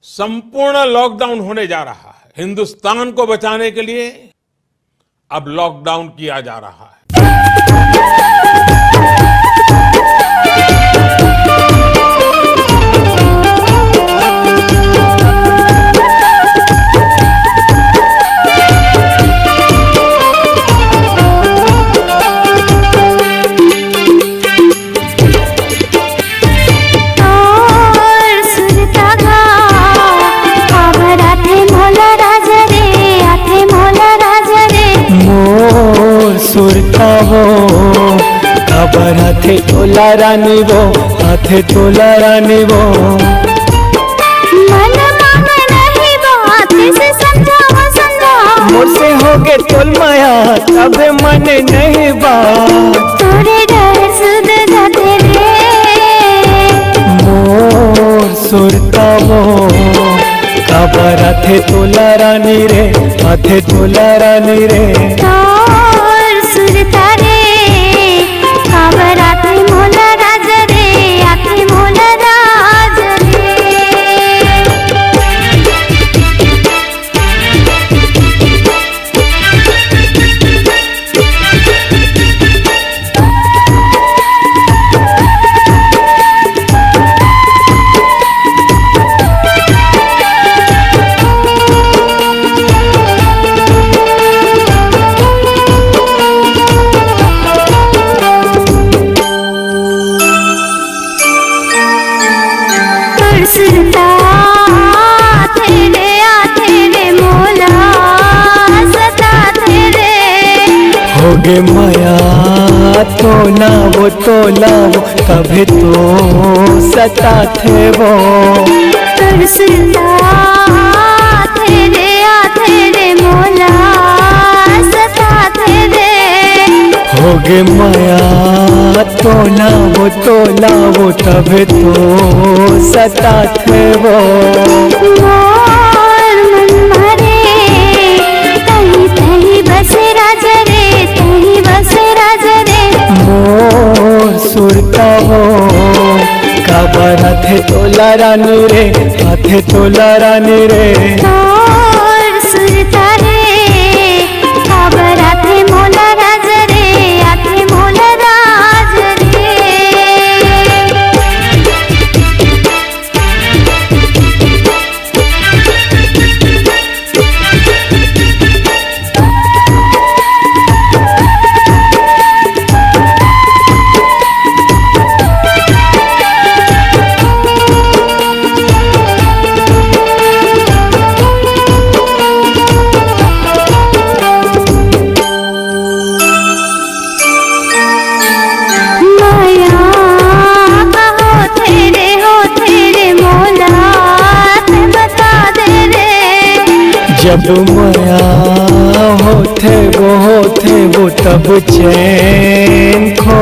संपूर्ण लॉकडाउन होने जा रहा है। हिंदुस्तान को बचाने के लिए अब लॉकडाउन किया जा रहा है। सुरतावो खबर हाथे तोला रानी वो, हाथे तोला रानी वो। मन मांगे नहीं बात से समझाओ समझाओ, मुझसे होगे तोल माया तब मन नहीं बात। तोरे डर सुध जाते रे मोर सुरतावो खबर हाथे तोला रानी रे, हाथे तोला रानी रे। सुरता रे खबर आते मोला राज रे, आते मोला राज सुरता तेरे मोला सता तेरे होगे माया तोला वो तभी तो सता थे वो। सुरता तेरे मोला सता तेरे होगे माया तोला वो तभी तो सता थे वो। मोर मन मारे तही तही बसे राज रे, तही बसे राज रे। मोर सुरता वो खबर हाथे तोला रानी रे, हाथे तोला रानी रे। मोर सुरता रे खबर आते मोला राज रे, आते मोला राज रे। जब माया होते वो तब चैन खो